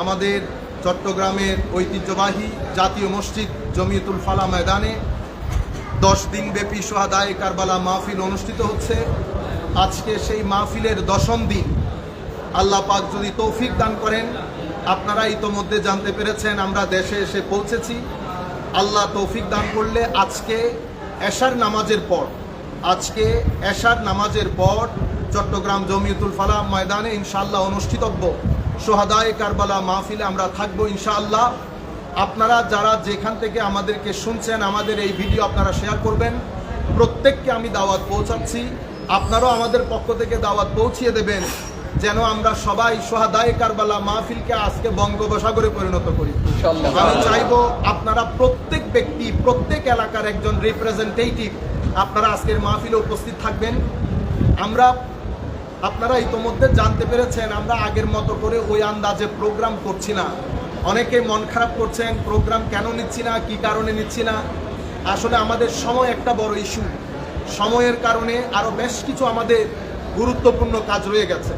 আমাদের চট্টগ্রামের ঐতিহ্যবাহী জাতীয় মসজিদ জমিয়তুল ফালাহ ময়দানে 10 দিনব্যাপী সোহাদায়ে কারবালা মাহফিল অনুষ্ঠিত হচ্ছে। আজকে সেই মাহফিলের 10ম দিন। আল্লাহ পাক যদি তৌফিক দান করেন, আপনারা ইতোমধ্যে জানতে পেরেছেন আমরা দেশে এসে পৌঁছেছি। আল্লাহ তৌফিক দান করলে আজকে এশার নামাজের পর চট্টগ্রাম জমিয়তুল ফালাহ ময়দানে ইনশাআল্লাহ অনুষ্ঠিতব্য সোহাদায়ে কারবালা মাহফিলে আমরা থাকবো ইনশাআল্লাহ। আপনারা যারা যেখান থেকে আমাদেরকে শুনছেন, আমাদের এই ভিডিও আপনারা শেয়ার করবেন। প্রত্যেককে আমি দাওয়াত পৌঁছাচ্ছি, আপনারাও আমাদের পক্ষ থেকে দাওয়াত পৌঁছিয়ে দেবেন, যেন আমরা সবাই সোহাদায়ে কারবালা মাহফিলকে আজকে বঙ্গোপসাগরে পরিণত করি। আমি চাইবো আপনারা প্রত্যেক ব্যক্তি, প্রত্যেক এলাকার একজন রিপ্রেজেন্টেটিভ আপনারা আজকের মাহফিলে উপস্থিত থাকবেন। আপনারা ইতোমধ্যে জানতে পেরেছেন আমরা আগের মতো করে ওই আন্দাজে প্রোগ্রাম করছি না। অনেকে মন খারাপ করছেন, প্রোগ্রাম কেন নিচ্ছি না, কি কারণে নিচ্ছি না। আসলে আমাদের সময় একটা বড় ইস্যু। সময়ের কারণে আরও বেশ কিছু আমাদের গুরুত্বপূর্ণ কাজ রয়ে গেছে,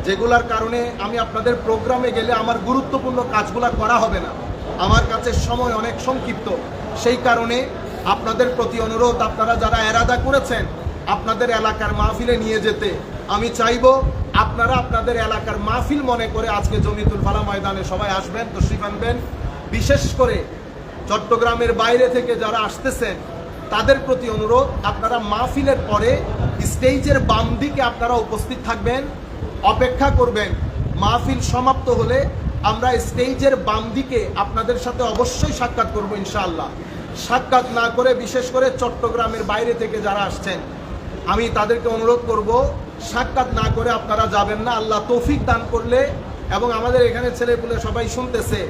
যেগুলোর কারণে আমি আপনাদের প্রোগ্রামে গেলে আমার গুরুত্বপূর্ণ কাজগুলো করা হবে না। আমার কাছে সময় অনেক সংক্ষিপ্ত। সেই কারণে আপনাদের প্রতি অনুরোধ, আপনারা যারা এরাদা করেছেন আপনাদের এলাকার মাহফিলে নিয়ে যেতে, আমি চাইবো আপনারা আপনাদের এলাকার মাহফিল মনে করে আজকে জমিয়তুল ফালাহ ময়দানে সবাই আসবেন, তশরিফ আনবেন। বিশেষ করে চট্টগ্রামের বাইরে থেকে যারা আসতেছেন তাদের প্রতি অনুরোধ, আপনারা মাহফিলের পরে স্টেজের বাম দিকে আপনারা উপস্থিত থাকবেন, অপেক্ষা করবেন। মাহফিল সমাপ্ত হলে আমরা স্টেজের বাম দিকে আপনাদের সাথে অবশ্যই সাক্ষাৎ করব ইনশাআল্লাহ। সাক্ষাৎ না করে, বিশেষ করে চট্টগ্রামের বাইরে থেকে যারা আসছেন, আমি তাদেরকে অনুরোধ করব সাক্ষাৎ না করে আপনারা যাবেন না। আল্লাহ তৌফিক দান করলে, এবং আমাদের এখানে ছেলেপুলে সবাই শুনতেছে,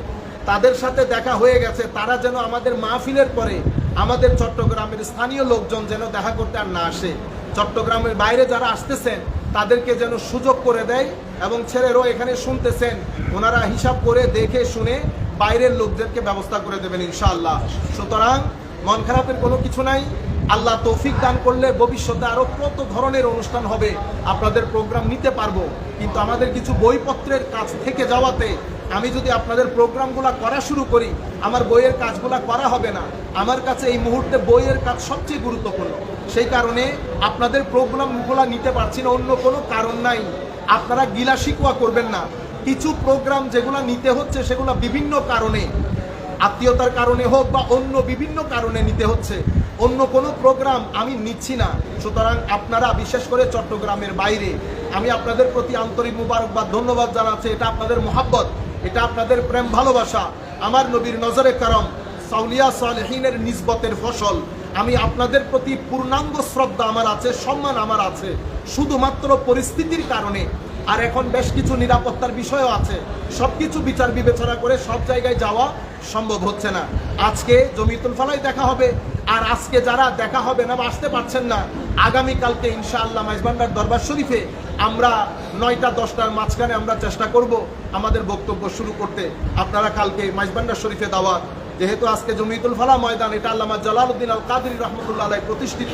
তাদের সাথে দেখা হয়ে গেছে, তারা যেন আমাদের মাহফিলের পরে আমাদের চট্টগ্রামের স্থানীয় লোকজন যেন দেখা করতে আর না আসে। চট্টগ্রামের বাইরে যারা আসতেছেন তাদেরকে যেন সুযোগ করে দেয়, এবং ছেলেরাও এখানে শুনতেছেন, ওনারা হিসাব করে দেখে শুনে বাইরের লোকদেরকে ব্যবস্থা করে দেবেন ইনশাআল্লাহ। সুতরাং মন খারাপের কোনো কিছু নাই। আল্লাহ তৌফিক দান করলে ভবিষ্যতে আরও কত ধরনের অনুষ্ঠান হবে, আপনাদের প্রোগ্রাম নিতে পারবো। কিন্তু আমাদের কিছু বইপত্রের কাজ থেকে যাওয়াতে আমি যদি আপনাদের প্রোগ্রামগুলো করা শুরু করি, আমার বইয়ের কাজগুলো করা হবে না। আমার কাছে এই মুহূর্তে বইয়ের কাজ সবচেয়ে গুরুত্বপূর্ণ। সেই কারণে আপনাদের প্রোগ্রামগুলো নিতে পারছি না, অন্য কোনো কারণ নাই। আপনারা গিলা শিকওয়া করবেন না। কিছু প্রোগ্রাম যেগুলো নিতে হচ্ছে সেগুলো বিভিন্ন কারণে, আত্মীয়তার কারণে হোক বা অন্য বিভিন্ন কারণে নিতে হচ্ছে। অন্য কোনো প্রোগ্রাম আমি নিচ্ছি না। সুতরাং আপনারা, বিশেষ করে চট্টগ্রামের বাইরে, আমি আপনাদের প্রতি আন্তরিক মুবারকবাদ, ধন্যবাদ জানাচ্ছি। এটা আপনাদের মহাব্বত, এটা আপনাদের প্রেম ভালোবাসা, আমার নবীর নজরে কারম, সাউলিয়া সালেহিনের নিসবতের ফসল। আমি আপনাদের প্রতি পূর্ণাঙ্গ শ্রদ্ধা আমার আছে, সম্মান আমার আছে। শুধুমাত্র পরিস্থিতির কারণে, আর এখন বেশ কিছু নিরাপত্তার বিষয়ও আছে, সব কিছু বিচার বিবেচনা করে সব জায়গায় যাওয়া সম্ভব হচ্ছে না। আজকে জমিয়তুল ফালায় দেখা হবে, আর আজকে যারা দেখা হবে না বা আসতে পারছেন না, আগামীকালকে ইনশাআল্লাহ মাইজভান্ডার দরবার শরীফে আমরা 9টা 10টার মাঝখানে আমরা চেষ্টা করব আমাদের বক্তব্য শুরু করতে। আপনারা কালকে মাইজভান্ডার শরীফে দাওয়াত। যেহেতু আজকে জমিয়তুল ফালাহ ময়দান, এটা আল্লামা জালালউদ্দিন আল কাদরি রহমতুল্লাহ আলাইহি প্রতিষ্ঠিত,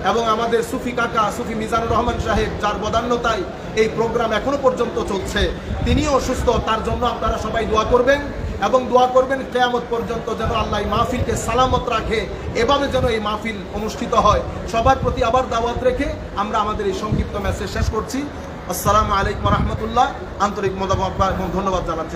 এবং আমাদের সুফি কাকা সুফি মিজানুর রহমান সাহেব, যার বদান্যতায় এই প্রোগ্রাম এখনো পর্যন্ত চলছে, তিনিও অসুস্থ। তার জন্য আপনারা সবাই দোয়া করবেন, এবং দোয়া করবেন কিয়ামত পর্যন্ত যেন আল্লাহ এই মাহফিলকে সালামত রাখে, এভাবে যেন এই মাহফিল অনুষ্ঠিত হয়। সবার প্রতি আবার দাওয়াত রেখে আমরা আমাদের এই সংক্ষিপ্ত মেসেজ শেষ করছি। আসসালামু আলাইকুম রহমতুল্লাহ। আন্তরিক মোবারকবাদ এবং ধন্যবাদ জানাচ্ছি।